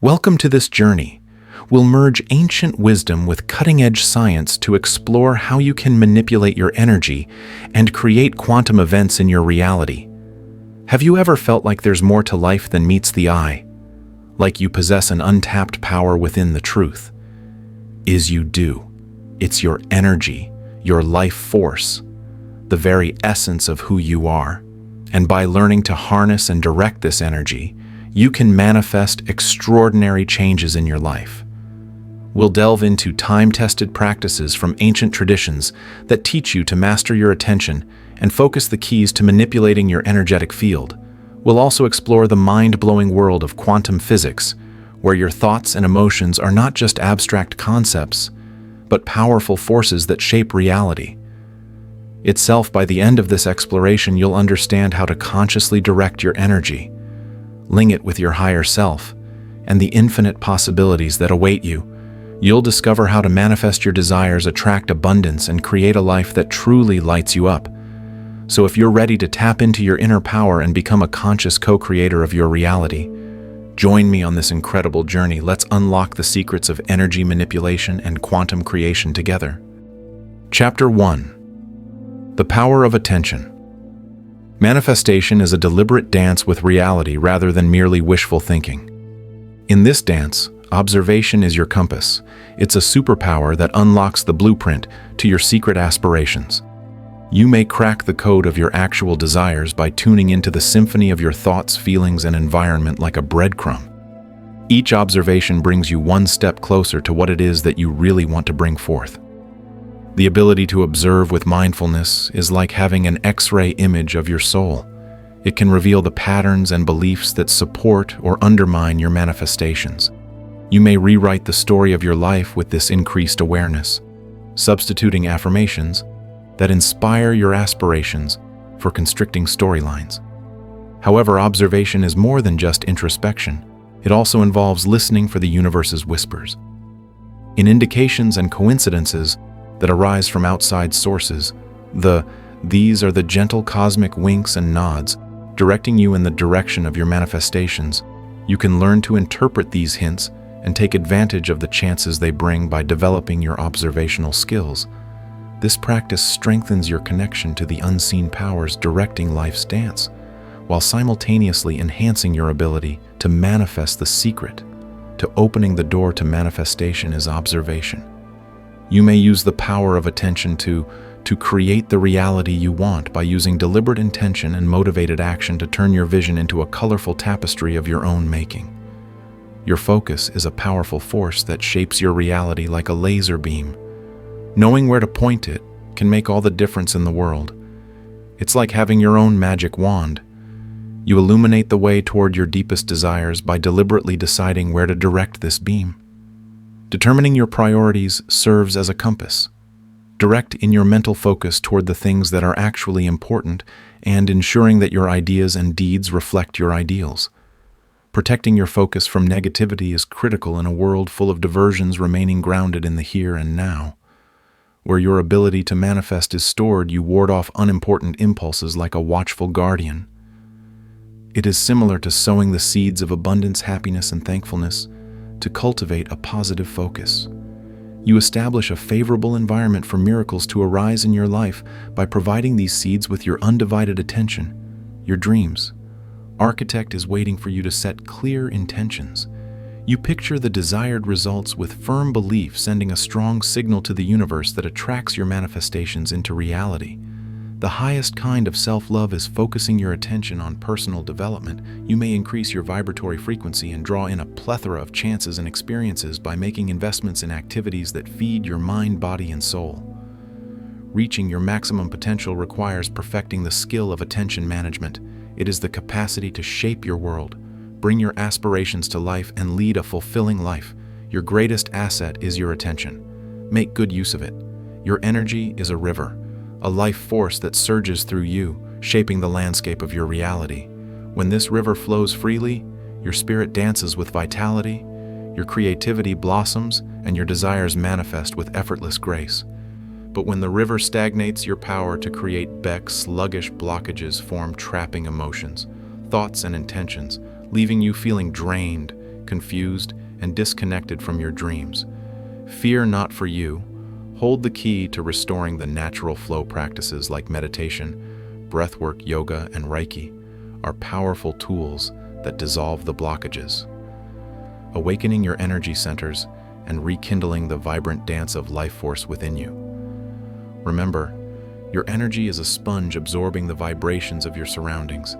Welcome to this journey. We'll merge ancient wisdom with cutting-edge science to explore how you can manipulate your energy and create quantum events in your reality. Have you ever felt like there's more to life than meets the eye? Like you possess an untapped power within the truth? You do. It's your energy, your life force, the very essence of who you are. And by learning to harness and direct this energy, you can manifest extraordinary changes in your life. We'll delve into time-tested practices from ancient traditions that teach you to master your attention and focus the keys to manipulating your energetic field. We'll also explore the mind-blowing world of quantum physics, where your thoughts and emotions are not just abstract concepts, but powerful forces that shape reality. By the end of this exploration, you'll understand how to consciously direct your energy, link it with your higher self, and the infinite possibilities that await you. You'll discover how to manifest your desires, attract abundance, and create a life that truly lights you up. So if you're ready to tap into your inner power and become a conscious co-creator of your reality, join me on this incredible journey. Let's unlock the secrets of energy manipulation and quantum creation together. Chapter 1. The Power of Attention. Manifestation is a deliberate dance with reality rather than merely wishful thinking. In this dance, observation is your compass. It's a superpower that unlocks the blueprint to your secret aspirations. You may crack the code of your actual desires by tuning into the symphony of your thoughts, feelings, and environment like a breadcrumb. Each observation brings you one step closer to what it is that you really want to bring forth. The ability to observe with mindfulness is like having an X-ray image of your soul. It can reveal the patterns and beliefs that support or undermine your manifestations. You may rewrite the story of your life with this increased awareness, substituting affirmations that inspire your aspirations for constricting storylines. However, observation is more than just introspection. It also involves listening for the universe's whispers. In indications and coincidences that arise from outside sources, these are the gentle cosmic winks and nods directing you in the direction of your manifestations. You can learn to interpret these hints and take advantage of the chances they bring by developing your observational skills. This practice strengthens your connection to the unseen powers directing life's dance, while simultaneously enhancing your ability to manifest. The secret to opening the door to manifestation is observation. You may use the power of attention to create the reality you want by using deliberate intention and motivated action to turn your vision into a colorful tapestry of your own making. Your focus is a powerful force that shapes your reality like a laser beam. Knowing where to point it can make all the difference in the world. It's like having your own magic wand. You illuminate the way toward your deepest desires by deliberately deciding where to direct this beam. Determining your priorities serves as a compass. Direct in your mental focus toward the things that are actually important and ensuring that your ideas and deeds reflect your ideals. Protecting your focus from negativity is critical in a world full of diversions. Remaining grounded in the here and now. Where your ability to manifest is stored, you ward off unimportant impulses like a watchful guardian. It is similar to sowing the seeds of abundance, happiness, and thankfulness to cultivate a positive focus. You establish a favorable environment for miracles to arise in your life by providing these seeds with your undivided attention. Your dreams architect is waiting for you to set clear intentions. You picture the desired results with firm belief, sending a strong signal to the universe that attracts your manifestations into reality. The highest kind of self-love is focusing your attention on personal development. You may increase your vibratory frequency and draw in a plethora of chances and experiences by making investments in activities that feed your mind, body, and soul. Reaching your maximum potential requires perfecting the skill of attention management. It is the capacity to shape your world, bring your aspirations to life, and lead a fulfilling life. Your greatest asset is your attention. Make good use of it. Your energy is a river, a life force that surges through you, shaping the landscape of your reality. When this river flows freely, your spirit dances with vitality, your creativity blossoms, and your desires manifest with effortless grace. But when the river stagnates, your power to create becks, sluggish blockages form, trapping emotions, thoughts, and intentions, leaving you feeling drained, confused, and disconnected from your dreams. Fear not, for you. Hold the key to restoring the natural flow. Practices like meditation, breathwork, yoga, and Reiki are powerful tools that dissolve the blockages, awakening your energy centers and rekindling the vibrant dance of life force within you. Remember, your energy is a sponge absorbing the vibrations of your surroundings.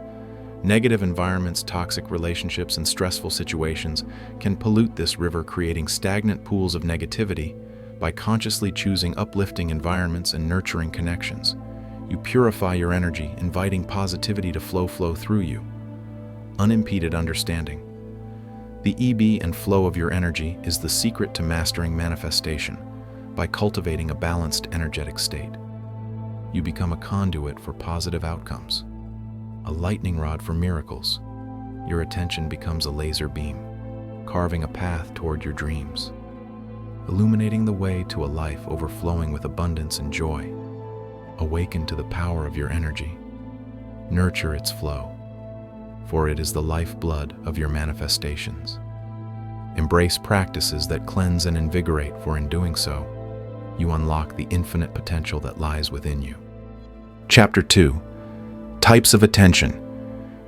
Negative environments, toxic relationships, and stressful situations can pollute this river, creating stagnant pools of negativity. By consciously choosing uplifting environments and nurturing connections, you purify your energy, inviting positivity to flow through you. Unimpeded understanding. The ebb and flow of your energy is the secret to mastering manifestation. By cultivating a balanced energetic state, you become a conduit for positive outcomes, a lightning rod for miracles. Your attention becomes a laser beam, carving a path toward your dreams, illuminating the way to a life overflowing with abundance and joy. Awaken to the power of your energy. Nurture its flow, for it is the lifeblood of your manifestations. Embrace practices that cleanse and invigorate, for in doing so, you unlock the infinite potential that lies within you. Chapter 2. Types of attention.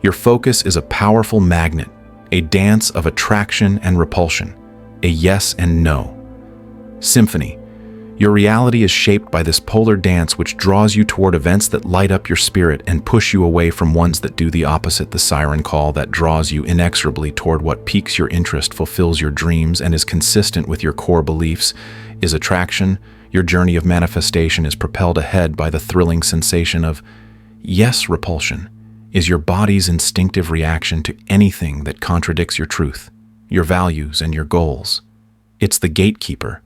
Your focus is a powerful magnet, a dance of attraction and repulsion, a yes and no symphony. Your reality is shaped by this polar dance, which draws you toward events that light up your spirit and push you away from ones that do the opposite. The siren call that draws you inexorably toward what piques your interest, fulfills your dreams, and is consistent with your core beliefs is attraction. Your journey of manifestation is propelled ahead by the thrilling sensation of yes. Repulsion is your body's instinctive reaction to anything that contradicts your truth, your values, and your goals. It's the gatekeeper.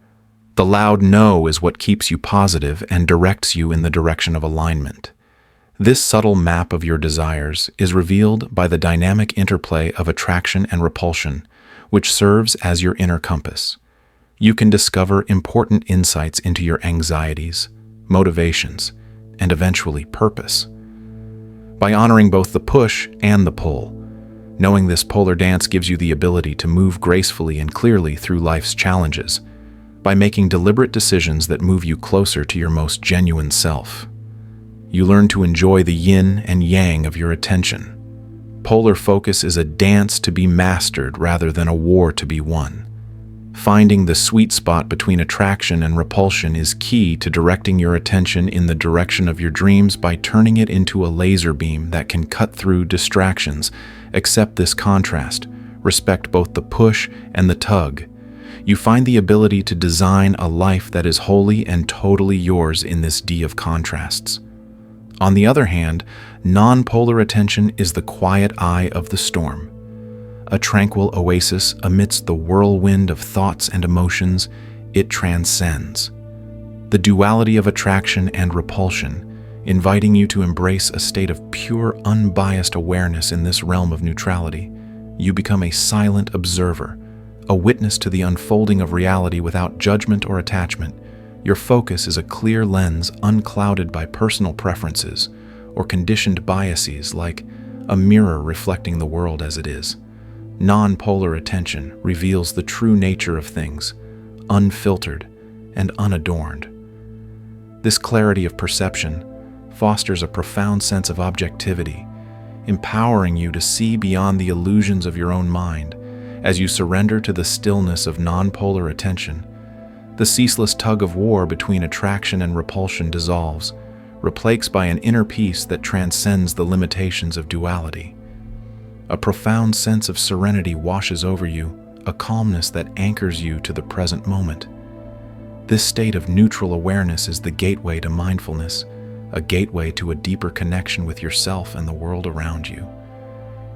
The loud no is what keeps you positive and directs you in the direction of alignment. This subtle map of your desires is revealed by the dynamic interplay of attraction and repulsion, which serves as your inner compass. You can discover important insights into your anxieties, motivations, and eventually purpose. By honoring both the push and the pull, knowing this polar dance gives you the ability to move gracefully and clearly through life's challenges. By making deliberate decisions that move you closer to your most genuine self, you learn to enjoy the yin and yang of your attention. Polar focus is a dance to be mastered rather than a war to be won. Finding the sweet spot between attraction and repulsion is key to directing your attention in the direction of your dreams by turning it into a laser beam that can cut through distractions. Accept this contrast. Respect both the push and the tug. You find the ability to design a life that is wholly and totally yours in this sea of contrasts. On the other hand, non-polar attention is the quiet eye of the storm, a tranquil oasis amidst the whirlwind of thoughts and emotions it transcends. The duality of attraction and repulsion, inviting you to embrace a state of pure, unbiased awareness in this realm of neutrality. You become a silent observer, a witness to the unfolding of reality without judgment or attachment. Your focus is a clear lens unclouded by personal preferences or conditioned biases, like a mirror reflecting the world as it is. Non-polar attention reveals the true nature of things, unfiltered and unadorned. This clarity of perception fosters a profound sense of objectivity, empowering you to see beyond the illusions of your own mind. As you surrender to the stillness of non-polar attention, the ceaseless tug-of-war between attraction and repulsion dissolves, replaced by an inner peace that transcends the limitations of duality. A profound sense of serenity washes over you, a calmness that anchors you to the present moment. This state of neutral awareness is the gateway to mindfulness, a gateway to a deeper connection with yourself and the world around you.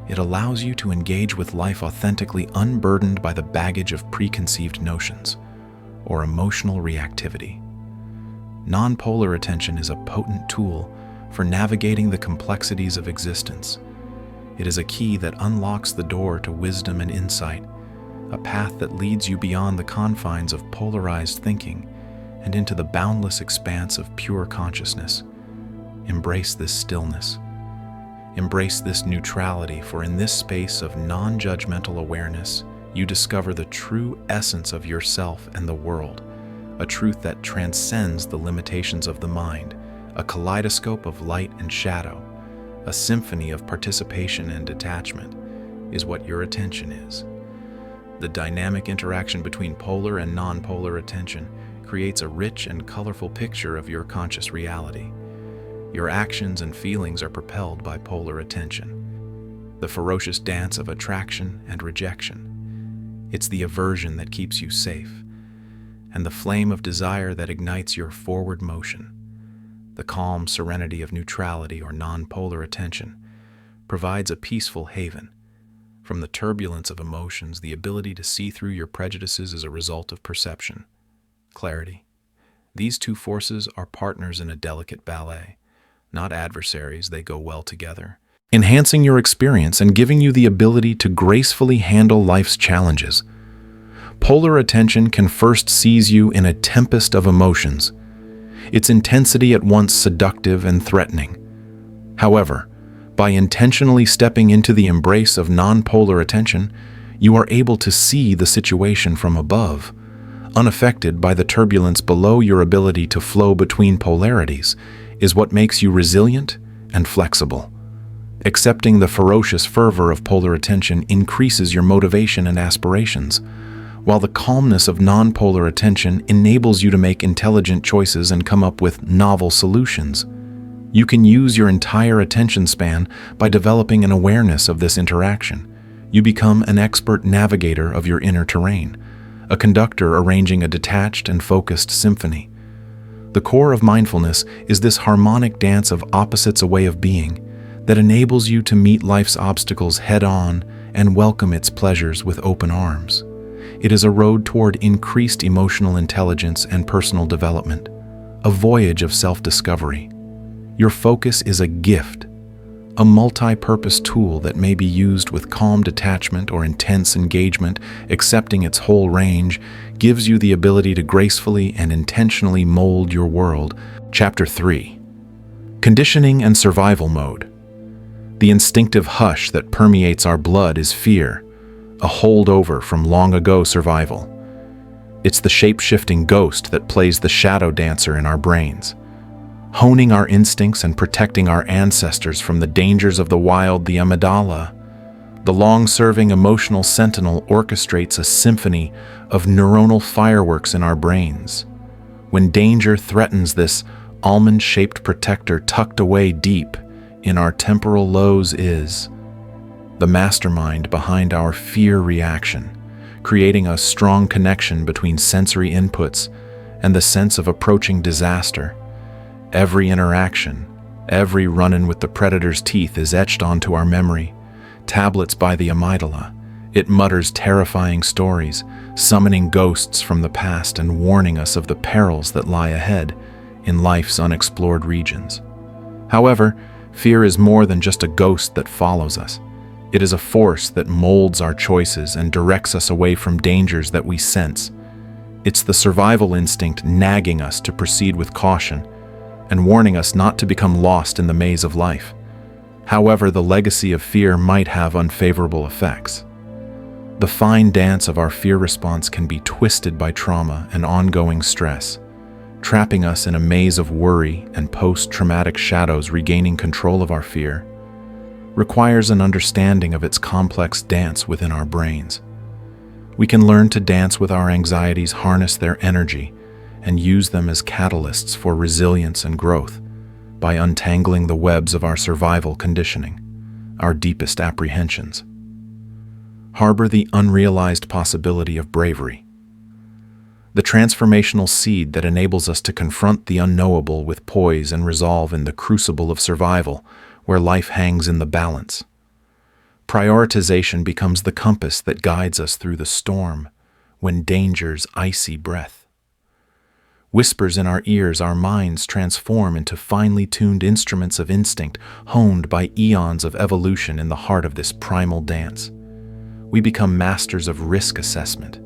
It allows you to engage with life authentically, unburdened by the baggage of preconceived notions or emotional reactivity. Non-polar attention is a potent tool for navigating the complexities of existence. It is a key that unlocks the door to wisdom and insight, a path that leads you beyond the confines of polarized thinking and into the boundless expanse of pure consciousness. Embrace this stillness. Embrace this neutrality, for in this space of non-judgmental awareness, you discover the true essence of yourself and the world, a truth that transcends the limitations of the mind, a kaleidoscope of light and shadow, a symphony of participation and detachment, is what your attention is. The dynamic interaction between polar and non-polar attention creates a rich and colorful picture of your conscious reality. Your actions and feelings are propelled by polar attention, the ferocious dance of attraction and rejection. It's the aversion that keeps you safe, and the flame of desire that ignites your forward motion. The calm serenity of neutrality or non-polar attention provides a peaceful haven. From the turbulence of emotions, the ability to see through your prejudices is a result of perception, clarity. These two forces are partners in a delicate ballet, not adversaries. They go well together, enhancing your experience and giving you the ability to gracefully handle life's challenges. Polar attention can first seize you in a tempest of emotions, its intensity at once seductive and threatening. However, by intentionally stepping into the embrace of non-polar attention, you are able to see the situation from above, unaffected by the turbulence below. Your ability to flow between polarities is what makes you resilient and flexible. Accepting the ferocious fervor of polar attention increases your motivation and aspirations, while the calmness of non-polar attention enables you to make intelligent choices and come up with novel solutions. You can use your entire attention span by developing an awareness of this interaction. You become an expert navigator of your inner terrain, a conductor arranging a detached and focused symphony. The core of mindfulness is this harmonic dance of opposites, a way of being that enables you to meet life's obstacles head-on and welcome its pleasures with open arms. It is a road toward increased emotional intelligence and personal development, a voyage of self-discovery. Your focus is a gift, a multi-purpose tool that may be used with calm detachment or intense engagement. Accepting its whole range gives you the ability to gracefully and intentionally mold your world. Chapter 3. Conditioning and Survival Mode. The instinctive hush that permeates our blood is fear, a holdover from long ago survival. It's the shape-shifting ghost that plays the shadow dancer in our brains, honing our instincts and protecting our ancestors from the dangers of the wild. The amygdala, the long-serving emotional sentinel, orchestrates a symphony of neuronal fireworks in our brains. When danger threatens, this almond-shaped protector tucked away deep in our temporal lobes is the mastermind behind our fear reaction, creating a strong connection between sensory inputs and the sense of approaching disaster. Every interaction, every run-in with the predator's teeth is etched onto our memory, tablets by the amygdala. It mutters terrifying stories, summoning ghosts from the past and warning us of the perils that lie ahead in life's unexplored regions. However, fear is more than just a ghost that follows us. It is a force that molds our choices and directs us away from dangers that we sense. It's the survival instinct nagging us to proceed with caution and warning us not to become lost in the maze of life. However, the legacy of fear might have unfavorable effects. The fine dance of our fear response can be twisted by trauma and ongoing stress, trapping us in a maze of worry and post-traumatic shadows. Regaining control of our fear requires an understanding of its complex dance within our brains. We can learn to dance with our anxieties, harness their energy, and use them as catalysts for resilience and growth by untangling the webs of our survival conditioning, our deepest apprehensions. Harbor the unrealized possibility of bravery, the transformational seed that enables us to confront the unknowable with poise and resolve in the crucible of survival, where life hangs in the balance. Prioritization becomes the compass that guides us through the storm when danger's icy breath whispers in our ears. Our minds transform into finely tuned instruments of instinct, honed by eons of evolution. In the heart of this primal dance, we become masters of risk assessment,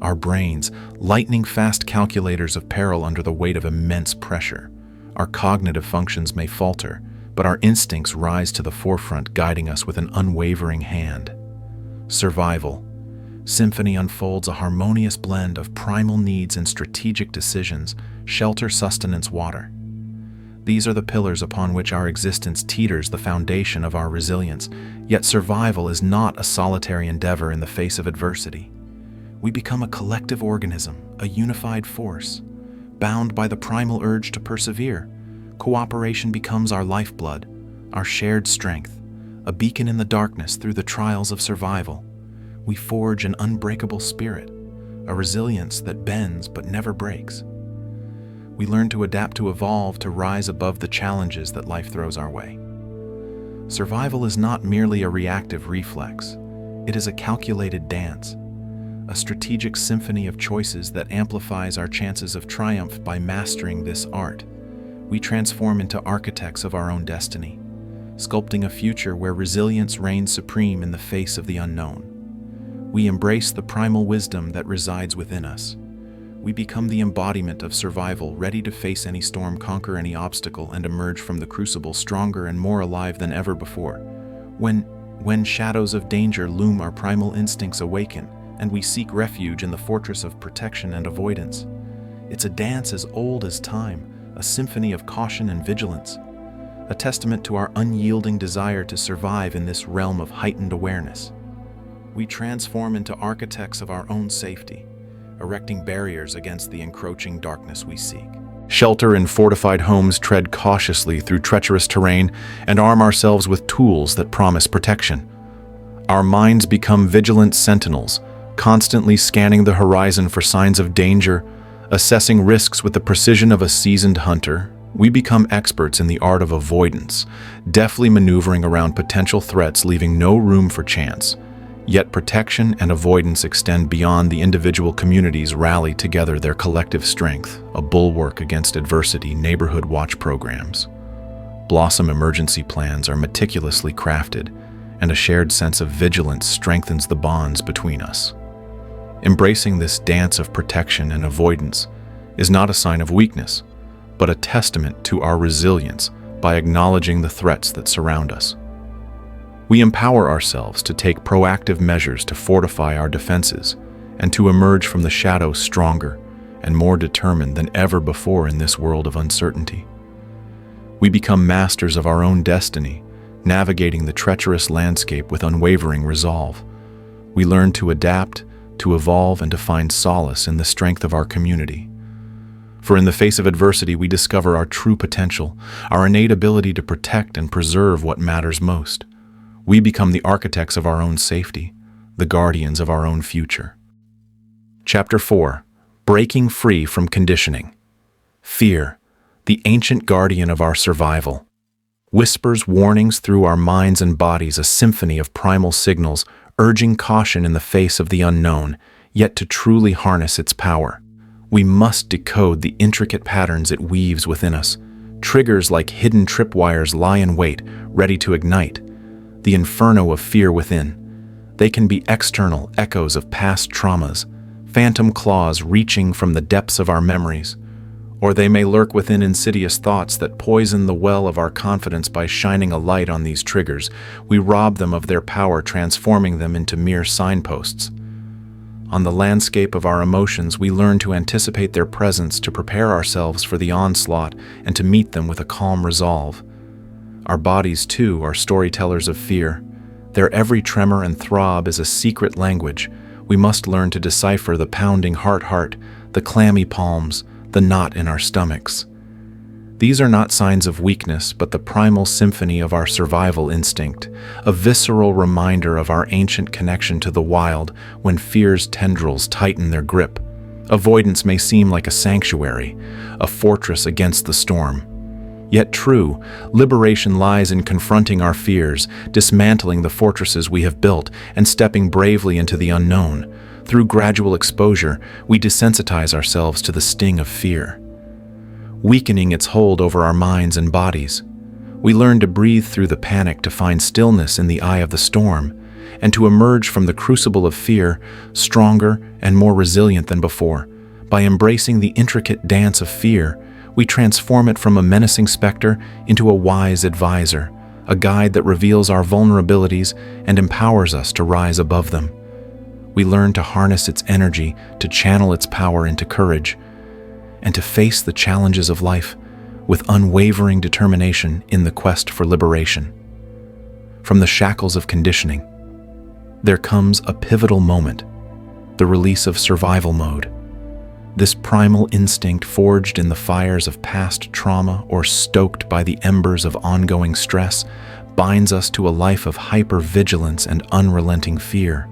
our brains lightning-fast calculators of peril under the weight of immense pressure. Our cognitive functions may falter, but our instincts rise to the forefront, guiding us with an unwavering hand. Survival, symphony unfolds a harmonious blend of primal needs and strategic decisions: shelter, sustenance, water. These are the pillars upon which our existence teeters, the foundation of our resilience. Yet survival is not a solitary endeavor in the face of adversity. We become a collective organism, a unified force. Bound by the primal urge to persevere, cooperation becomes our lifeblood, our shared strength, a beacon in the darkness through the trials of survival. We forge an unbreakable spirit, a resilience that bends but never breaks. We learn to adapt, to evolve, to rise above the challenges that life throws our way. Survival is not merely a reactive reflex. It is a calculated dance, a strategic symphony of choices that amplifies our chances of triumph. By mastering this art, we transform into architects of our own destiny, sculpting a future where resilience reigns supreme in the face of the unknown. We embrace the primal wisdom that resides within us. We become the embodiment of survival, ready to face any storm, conquer any obstacle, and emerge from the crucible stronger and more alive than ever before. When shadows of danger loom, our primal instincts awaken, and we seek refuge in the fortress of protection and avoidance. It's a dance as old as time, a symphony of caution and vigilance, a testament to our unyielding desire to survive in this realm of heightened awareness. We transform into architects of our own safety, erecting barriers against the encroaching darkness we seek. Shelter in fortified homes, tread cautiously through treacherous terrain, and arm ourselves with tools that promise protection. Our minds become vigilant sentinels, constantly scanning the horizon for signs of danger, assessing risks with the precision of a seasoned hunter. We become experts in the art of avoidance, deftly maneuvering around potential threats, leaving no room for chance. Yet protection and avoidance extend beyond the individual. Communities rally together, their collective strength, a bulwark against adversity. Neighborhood watch programs, Blossom emergency plans are meticulously crafted, and a shared sense of vigilance strengthens the bonds between us. Embracing this dance of protection and avoidance is not a sign of weakness, but a testament to our resilience. By acknowledging the threats that surround us, we empower ourselves to take proactive measures to fortify our defenses and to emerge from the shadows stronger and more determined than ever before in this world of uncertainty. We become masters of our own destiny, navigating the treacherous landscape with unwavering resolve. We learn to adapt, to evolve, and to find solace in the strength of our community. For in the face of adversity, we discover our true potential, our innate ability to protect and preserve what matters most. We become the architects of our own safety, the guardians of our own future. Chapter 4. Breaking Free from Conditioning. Fear, the ancient guardian of our survival, whispers warnings through our minds and bodies, a symphony of primal signals urging caution in the face of the unknown. Yet to truly harness its power, we must decode the intricate patterns it weaves within us. Triggers like hidden tripwires lie in wait, ready to ignite the inferno of fear within. They can be external echoes of past traumas, phantom claws reaching from the depths of our memories, or they may lurk within insidious thoughts that poison the well of our confidence. By shining a light on these triggers, we rob them of their power, transforming them into mere signposts. On the landscape of our emotions, we learn to anticipate their presence, to prepare ourselves for the onslaught, and to meet them with a calm resolve. Our bodies, too, are storytellers of fear. Their every tremor and throb is a secret language. We must learn to decipher the pounding heart, the clammy palms, the knot in our stomachs. These are not signs of weakness, but the primal symphony of our survival instinct, a visceral reminder of our ancient connection to the wild. When fear's tendrils tighten their grip, avoidance may seem like a sanctuary, a fortress against the storm. Yet true liberation lies in confronting our fears, dismantling the fortresses we have built, and stepping bravely into the unknown. Through gradual exposure, we desensitize ourselves to the sting of fear, weakening its hold over our minds and bodies. We learn to breathe through the panic, to find stillness in the eye of the storm, and to emerge from the crucible of fear stronger and more resilient than before. By embracing the intricate dance of fear, we transform it from a menacing specter into a wise advisor, a guide that reveals our vulnerabilities and empowers us to rise above them. We learn to harness its energy, to channel its power into courage, and to face the challenges of life with unwavering determination in the quest for liberation. From the shackles of conditioning, there comes a pivotal moment, the release of survival mode. This primal instinct forged in the fires of past trauma or stoked by the embers of ongoing stress binds us to a life of hypervigilance and unrelenting fear.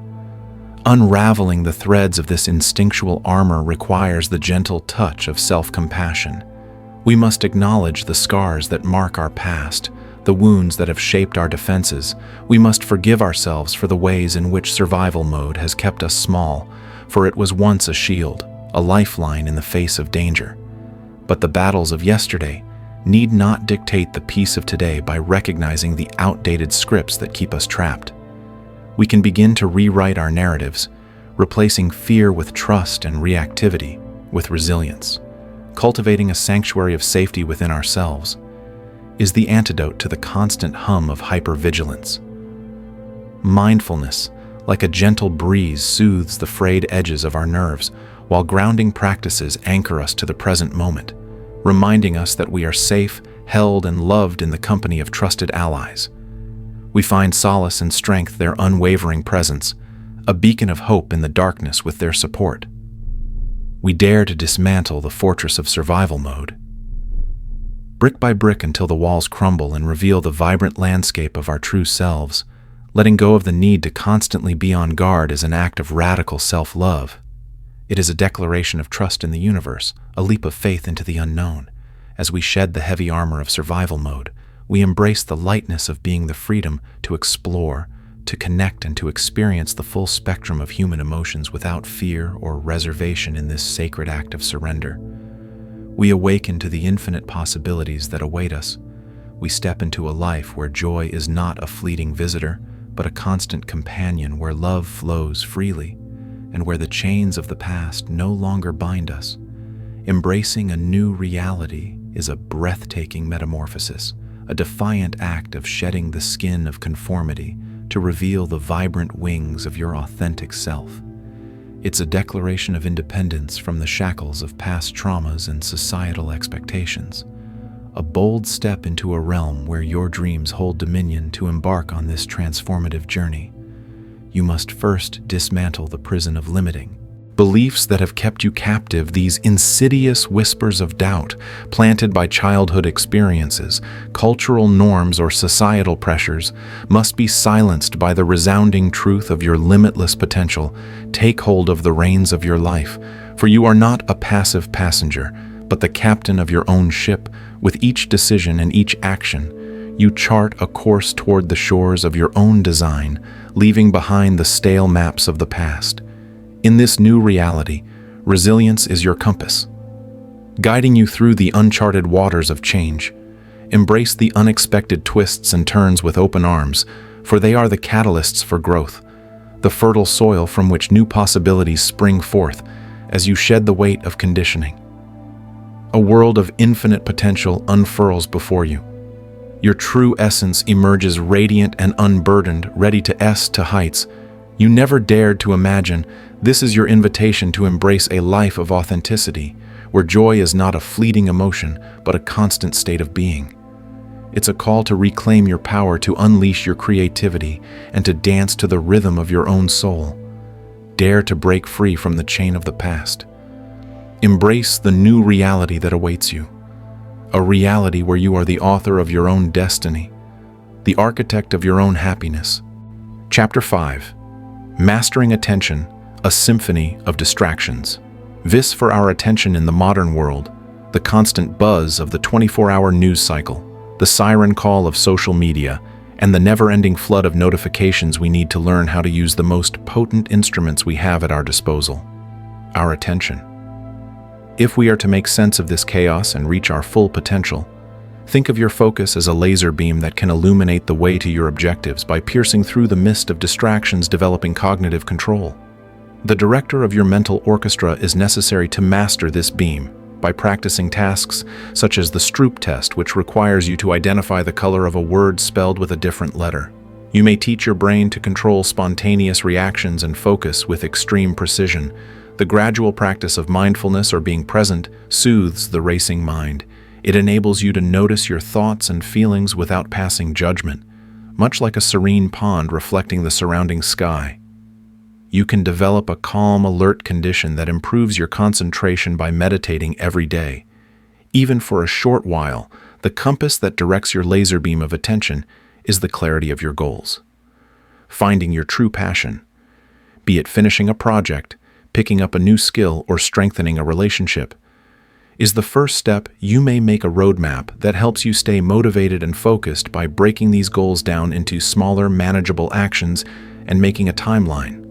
Unraveling the threads of this instinctual armor requires the gentle touch of self-compassion. We must acknowledge the scars that mark our past, the wounds that have shaped our defenses. We must forgive ourselves for the ways in which survival mode has kept us small, for it was once a shield, a lifeline in the face of danger. But the battles of yesterday need not dictate the peace of today by recognizing the outdated scripts that keep us trapped. We can begin to rewrite our narratives, replacing fear with trust and reactivity with resilience. Cultivating a sanctuary of safety within ourselves is the antidote to the constant hum of hypervigilance. Mindfulness, like a gentle breeze, soothes the frayed edges of our nerves, while grounding practices anchor us to the present moment, reminding us that we are safe, held, and loved in the company of trusted allies. We find solace and strength their unwavering presence, a beacon of hope in the darkness with their support. We dare to dismantle the fortress of survival mode, brick by brick until the walls crumble and reveal the vibrant landscape of our true selves. Letting go of the need to constantly be on guard is an act of radical self-love. It is a declaration of trust in the universe, a leap of faith into the unknown. As we shed the heavy armor of survival mode, we embrace the lightness of being the freedom to explore, to connect, and to experience the full spectrum of human emotions without fear or reservation in this sacred act of surrender. We awaken to the infinite possibilities that await us. We step into a life where joy is not a fleeting visitor, but a constant companion, where love flows freely, and where the chains of the past no longer bind us. Embracing a new reality is a breathtaking metamorphosis, a defiant act of shedding the skin of conformity to reveal the vibrant wings of your authentic self. It's a declaration of independence from the shackles of past traumas and societal expectations, a bold step into a realm where your dreams hold dominion. To embark on this transformative journey, you must first dismantle the prison of limiting beliefs that have kept you captive. These insidious whispers of doubt, planted by childhood experiences, cultural norms, or societal pressures, must be silenced by the resounding truth of your limitless potential. Take hold of the reins of your life, for you are not a passive passenger, but the captain of your own ship. With each decision and each action, you chart a course toward the shores of your own design, leaving behind the stale maps of the past. In this new reality, resilience is your compass, guiding you through the uncharted waters of change. Embrace the unexpected twists and turns with open arms, for they are the catalysts for growth, the fertile soil from which new possibilities spring forth as you shed the weight of conditioning. A world of infinite potential unfurls before you. Your true essence emerges radiant and unburdened, ready to heights you never dared to imagine. This is your invitation to embrace a life of authenticity, where joy is not a fleeting emotion, but a constant state of being. It's a call to reclaim your power, to unleash your creativity, and to dance to the rhythm of your own soul. Dare to break free from the chain of the past. Embrace the new reality that awaits you, a reality where you are the author of your own destiny, the architect of your own happiness. Chapter 5. Mastering Attention, a Symphony of Distractions. Vis for our attention in the modern world, the constant buzz of the 24-hour news cycle, the siren call of social media, and the never-ending flood of notifications. We need to learn how to use the most potent instruments we have at our disposal, our attention. If we are to make sense of this chaos and reach our full potential, think of your focus as a laser beam that can illuminate the way to your objectives by piercing through the mist of distractions, developing cognitive control. The director of your mental orchestra is necessary to master this beam by practicing tasks such as the Stroop test, which requires you to identify the color of a word spelled with a different letter. You may teach your brain to control spontaneous reactions and focus with extreme precision. The gradual practice of mindfulness or being present soothes the racing mind. It enables you to notice your thoughts and feelings without passing judgment, much like a serene pond reflecting the surrounding sky. You can develop a calm, alert condition that improves your concentration by meditating every day. Even for a short while, the compass that directs your laser beam of attention is the clarity of your goals. Finding your true passion, be it finishing a project, picking up a new skill, or strengthening a relationship, is the first step. You may make a roadmap that helps you stay motivated and focused by breaking these goals down into smaller, manageable actions and making a timeline.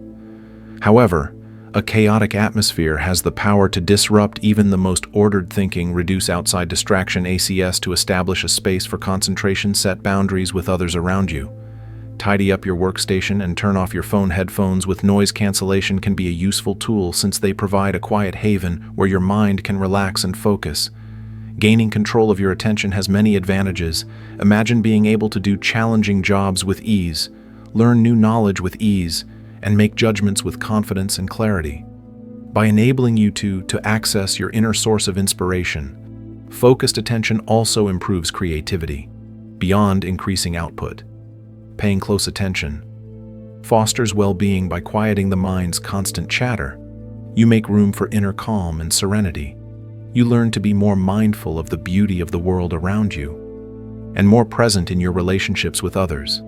However, a chaotic atmosphere has the power to disrupt even the most ordered thinking. Reduce outside distraction ACS to establish a space for concentration. Set boundaries with others around you. Tidy up your workstation and turn off your phone. Headphones with noise cancellation can be a useful tool since they provide a quiet haven where your mind can relax and focus. Gaining control of your attention has many advantages. Imagine being able to do challenging jobs with ease, learn new knowledge with ease, and make judgments with confidence and clarity. By enabling you to access your inner source of inspiration, focused attention also improves creativity, beyond increasing output. Paying close attention fosters well-being by quieting the mind's constant chatter. You make room for inner calm and serenity. You learn to be more mindful of the beauty of the world around you and more present in your relationships with others.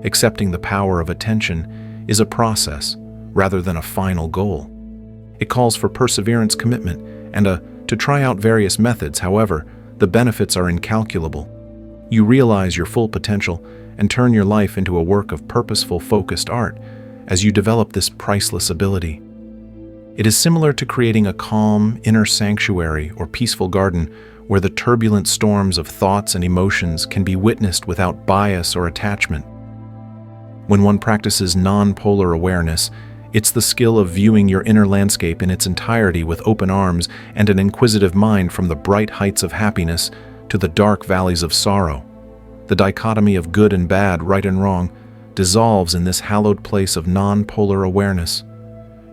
Accepting the power of attention is a process rather than a final goal. It calls for perseverance, commitment, and to try out various methods. However, the benefits are incalculable. You realize your full potential and turn your life into a work of purposeful, focused art as you develop this priceless ability. It is similar to creating a calm, inner sanctuary or peaceful garden where the turbulent storms of thoughts and emotions can be witnessed without bias or attachment. When one practices non-polar awareness, it's the skill of viewing your inner landscape in its entirety with open arms and an inquisitive mind, from the bright heights of happiness to the dark valleys of sorrow. The dichotomy of good and bad, right and wrong, dissolves in this hallowed place of non-polar awareness.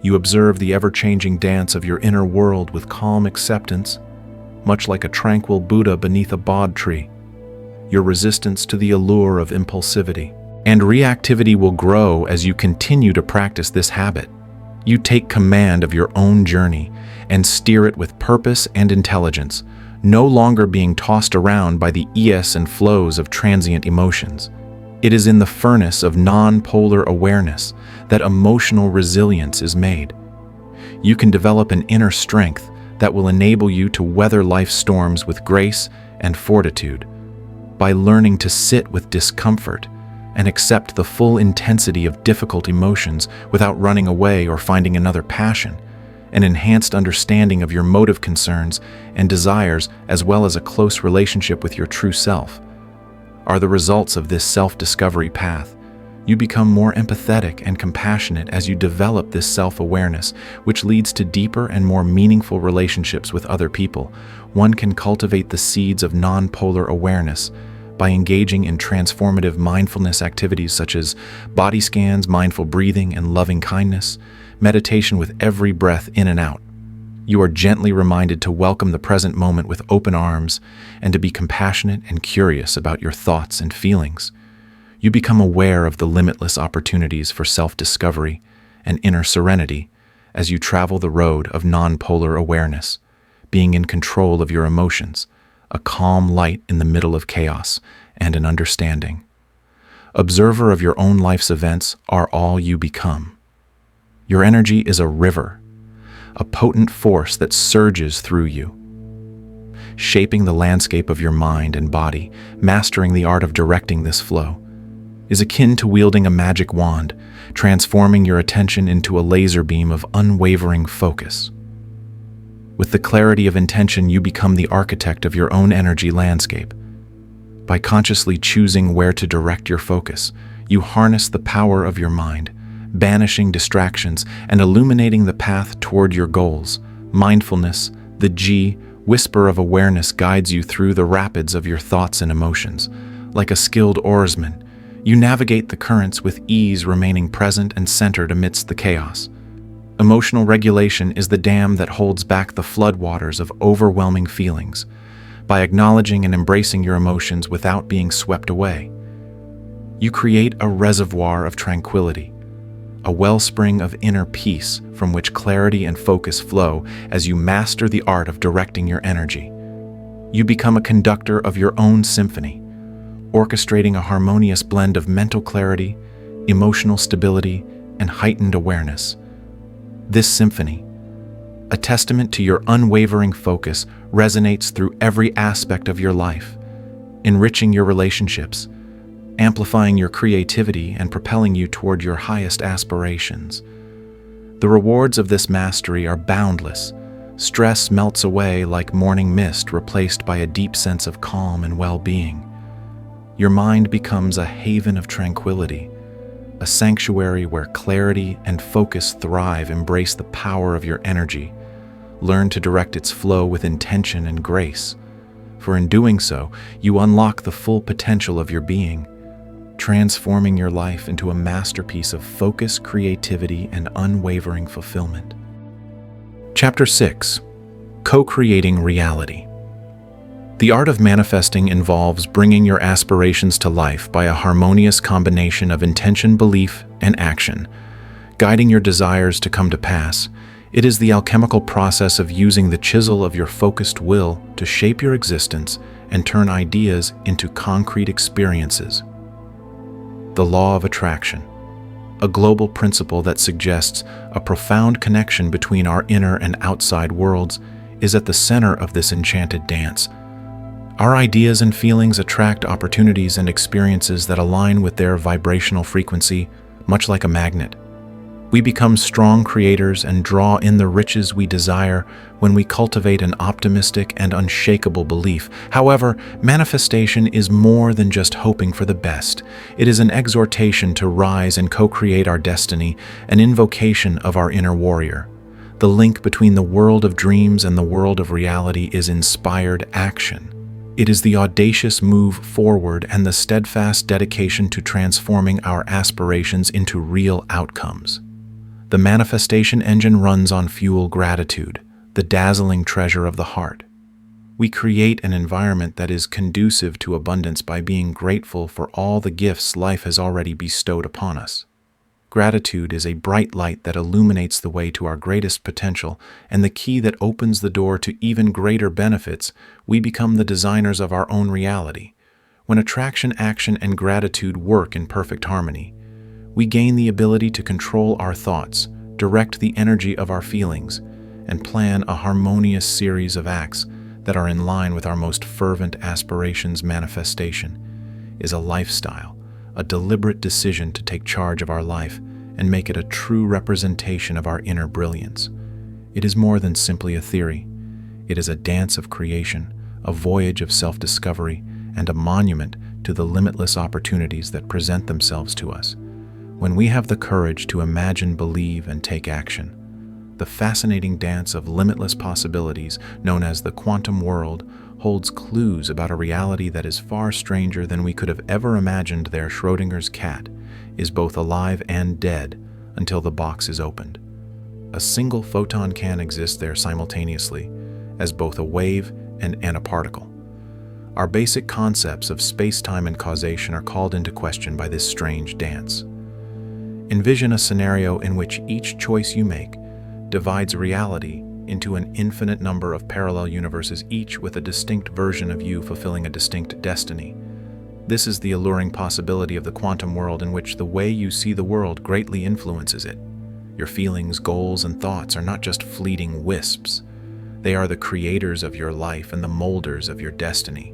You observe the ever-changing dance of your inner world with calm acceptance, much like a tranquil Buddha beneath a bod tree. Your resistance to the allure of impulsivity and reactivity will grow as you continue to practice this habit. You take command of your own journey and steer it with purpose and intelligence, no longer being tossed around by the ebbs and flows of transient emotions. It is in the furnace of non-polar awareness that emotional resilience is made. You can develop an inner strength that will enable you to weather life's storms with grace and fortitude. By learning to sit with discomfort and accept the full intensity of difficult emotions without running away or finding another passion, an enhanced understanding of your motive concerns and desires, as well as a close relationship with your true self, are the results of this self-discovery path. You become more empathetic and compassionate as you develop this self-awareness, which leads to deeper and more meaningful relationships with other people. One can cultivate the seeds of non-polar awareness by engaging in transformative mindfulness activities such as body scans, mindful breathing, and loving kindness, meditation with every breath in and out. You are gently reminded to welcome the present moment with open arms and to be compassionate and curious about your thoughts and feelings. You become aware of the limitless opportunities for self-discovery and inner serenity as you travel the road of non-polar awareness, being in control of your emotions, a calm light in the middle of chaos, and an understanding observer of your own life's events are all you become. Your energy is a river, a potent force that surges through you, shaping the landscape of your mind and body. Mastering the art of directing this flow is akin to wielding a magic wand, transforming your attention into a laser beam of unwavering focus. With the clarity of intention, you become the architect of your own energy landscape. By consciously choosing where to direct your focus, you harness the power of your mind, banishing distractions and illuminating the path toward your goals. Mindfulness, the G, whisper of awareness, guides you through the rapids of your thoughts and emotions. Like a skilled oarsman, You navigate the currents with ease, remaining present and centered amidst the chaos. Emotional regulation is the dam that holds back the floodwaters of overwhelming feelings. By acknowledging and embracing your emotions without being swept away, you create a reservoir of tranquility, a wellspring of inner peace from which clarity and focus flow as you master the art of directing your energy. You become a conductor of your own symphony, orchestrating a harmonious blend of mental clarity, emotional stability, and heightened awareness. This symphony, a testament to your unwavering focus, resonates through every aspect of your life, enriching your relationships, amplifying your creativity, and propelling you toward your highest aspirations. The rewards of this mastery are boundless. Stress melts away like morning mist, replaced by a deep sense of calm and well-being. Your mind becomes a haven of tranquility, a sanctuary where clarity and focus thrive. Embrace the power of your energy. Learn to direct its flow with intention and grace, for in doing so, you unlock the full potential of your being, transforming your life into a masterpiece of focus, creativity, and unwavering fulfillment. Chapter 6. Co-creating reality. The art of manifesting involves bringing your aspirations to life by a harmonious combination of intention, belief, and action, guiding your desires to come to pass. It is the alchemical process of using the chisel of your focused will to shape your existence and turn ideas into concrete experiences. The law of attraction, a global principle that suggests a profound connection between our inner and outside worlds, is at the center of this enchanted dance. Our ideas and feelings attract opportunities and experiences that align with their vibrational frequency, much like a magnet. We become strong creators and draw in the riches we desire when we cultivate an optimistic and unshakable belief. However, manifestation is more than just hoping for the best. It is an exhortation to rise and co-create our destiny, an invocation of our inner warrior. The link between the world of dreams and the world of reality is inspired action. It is the audacious move forward and the steadfast dedication to transforming our aspirations into real outcomes. The manifestation engine runs on fuel gratitude, the dazzling treasure of the heart. We create an environment that is conducive to abundance by being grateful for all the gifts life has already bestowed upon us. Gratitude is a bright light that illuminates the way to our greatest potential and the key that opens the door to even greater benefits. We become the designers of our own reality. When attraction, action, and gratitude work in perfect harmony, we gain the ability to control our thoughts, direct the energy of our feelings, and plan a harmonious series of acts that are in line with our most fervent aspirations. Manifestation is a lifestyle, a deliberate decision to take charge of our life and make it a true representation of our inner brilliance. It is more than simply a theory. It is a dance of creation, a voyage of self-discovery, and a monument to the limitless opportunities that present themselves to us when we have the courage to imagine, believe, and take action. The fascinating dance of limitless possibilities, known as the quantum world, holds clues about a reality that is far stranger than we could have ever imagined. There, Schrodinger's cat is both alive and dead until the box is opened. A single photon can exist there simultaneously, as both a wave and a particle. Our basic concepts of space-time and causation are called into question by this strange dance. Envision a scenario in which each choice you make divides reality into an infinite number of parallel universes, each with a distinct version of you fulfilling a distinct destiny. This is the alluring possibility of the quantum world, in which the way you see the world greatly influences it. Your feelings, goals, and thoughts are not just fleeting wisps. They are the creators of your life and the molders of your destiny.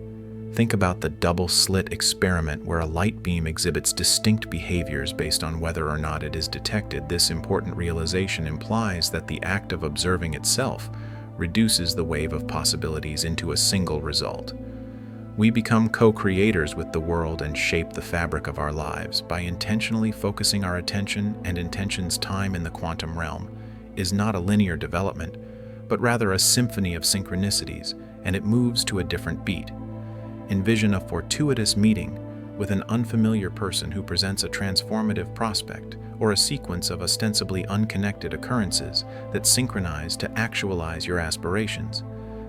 Think about the double-slit experiment where a light beam exhibits distinct behaviors based on whether or not it is detected. This important realization implies that the act of observing itself reduces the wave of possibilities into a single result. We become co-creators with the world and shape the fabric of our lives by intentionally focusing our attention, and intention's time in the quantum realm is not a linear development, but rather a symphony of synchronicities, and it moves to a different beat. Envision a fortuitous meeting with an unfamiliar person who presents a transformative prospect or a sequence of ostensibly unconnected occurrences that synchronize to actualize your aspirations.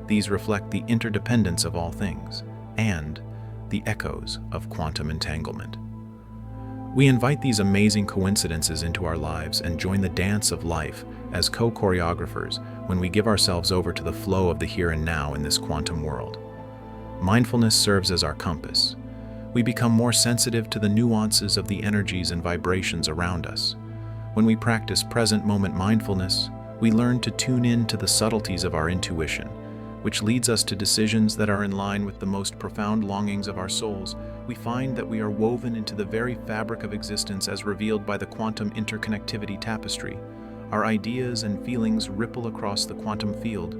These reflect the interdependence of all things and the echoes of quantum entanglement. We invite these amazing coincidences into our lives and join the dance of life as co-choreographers when we give ourselves over to the flow of the here and now in this quantum world. Mindfulness serves as our compass. We become more sensitive to the nuances of the energies and vibrations around us. When we practice present moment mindfulness, we learn to tune in to the subtleties of our intuition, which leads us to decisions that are in line with the most profound longings of our souls. We find that we are woven into the very fabric of existence as revealed by the quantum interconnectivity tapestry. Our ideas and feelings ripple across the quantum field,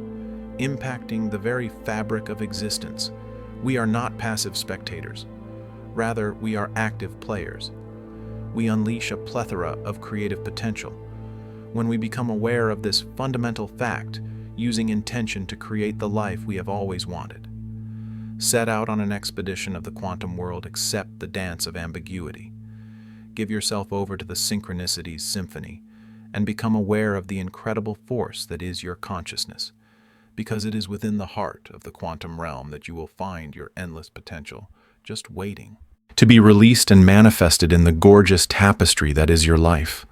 impacting the very fabric of existence. We are not passive spectators. Rather, we are active players. We unleash a plethora of creative potential. When we become aware of this fundamental fact, using intention to create the life we have always wanted. Set out on an expedition of the quantum world, accept the dance of ambiguity. Give yourself over to the synchronicities symphony and become aware of the incredible force that is your consciousness, because it is within the heart of the quantum realm that you will find your endless potential, just waiting to be released and manifested in the gorgeous tapestry that is your life.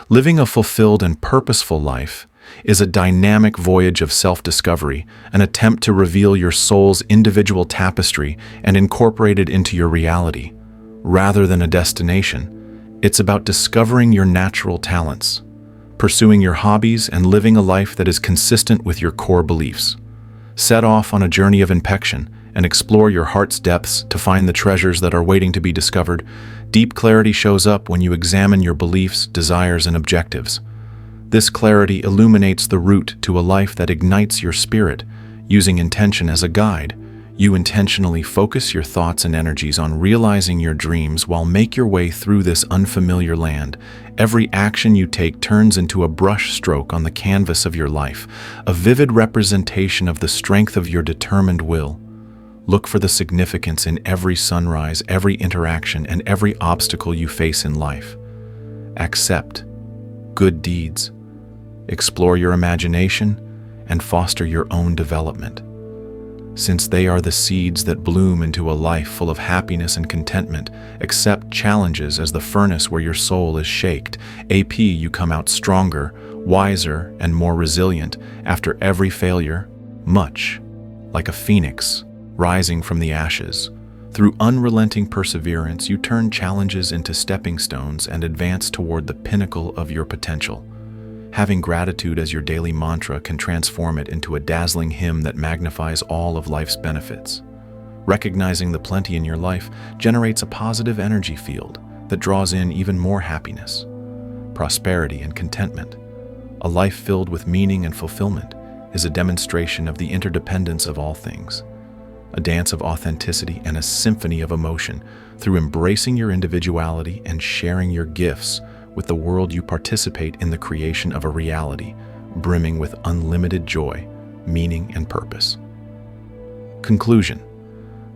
Living a fulfilled and purposeful life is a dynamic voyage of self-discovery, an attempt to reveal your soul's individual tapestry and incorporate it into your reality. Rather than a destination, it's about discovering your natural talents, pursuing your hobbies, and living a life that is consistent with your core beliefs. Set off on a journey of impection and explore your heart's depths to find the treasures that are waiting to be discovered. Deep clarity shows up when you examine your beliefs, desires, and objectives. This clarity illuminates the route to a life that ignites your spirit. Using intention as a guide, you intentionally focus your thoughts and energies on realizing your dreams while make your way through this unfamiliar land. Every action you take turns into a brush stroke on the canvas of your life, a vivid representation of the strength of your determined will. Look for the significance in every sunrise, every interaction, and every obstacle you face in life. Accept good deeds. Explore your imagination and foster your own development, since they are the seeds that bloom into a life full of happiness and contentment. Accept challenges as the furnace where your soul is shaped. You come out stronger, wiser, and more resilient after every failure, much like a phoenix rising from the ashes. Through unrelenting perseverance, you turn challenges into stepping stones and advance toward the pinnacle of your potential. Having gratitude as your daily mantra can transform it into a dazzling hymn that magnifies all of life's benefits. Recognizing the plenty in your life generates a positive energy field that draws in even more happiness, prosperity, and contentment. A life filled with meaning and fulfillment is a demonstration of the interdependence of all things, a dance of authenticity and a symphony of emotion. Through embracing your individuality and sharing your gifts with the world, you participate in the creation of a reality brimming with unlimited joy, meaning, and purpose. Conclusion.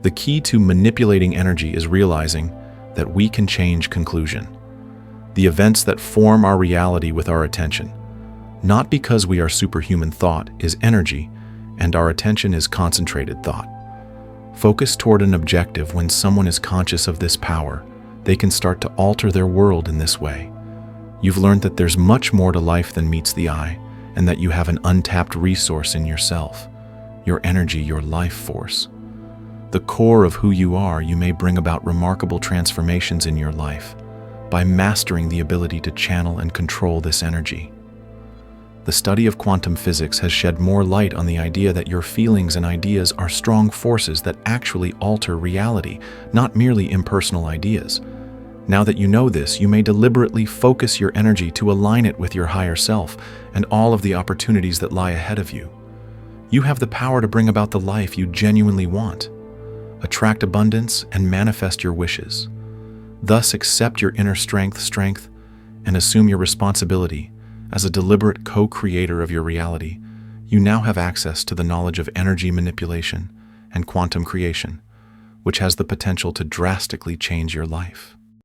The key to manipulating energy is realizing that we can change conclusion, the events that form our reality with our attention. Not because we are superhuman. Thought is energy, and our attention is concentrated thought. Focus toward an objective. When someone is conscious of this power, they can start to alter their world in this way. You've learned that there's much more to life than meets the eye, and that you have an untapped resource in yourself, your energy, your life force. The core of who you are. You may bring about remarkable transformations in your life by mastering the ability to channel and control this energy. The study of quantum physics has shed more light on the idea that your feelings and ideas are strong forces that actually alter reality, not merely impersonal ideas. Now that you know this, you may deliberately focus your energy to align it with your higher self and all of the opportunities that lie ahead of you. You have the power to bring about the life you genuinely want, attract abundance, and manifest your wishes. Thus, accept your inner strength, and assume your responsibility as a deliberate co-creator of your reality. You now have access to the knowledge of energy manipulation and quantum creation. which has the potential to drastically change your life.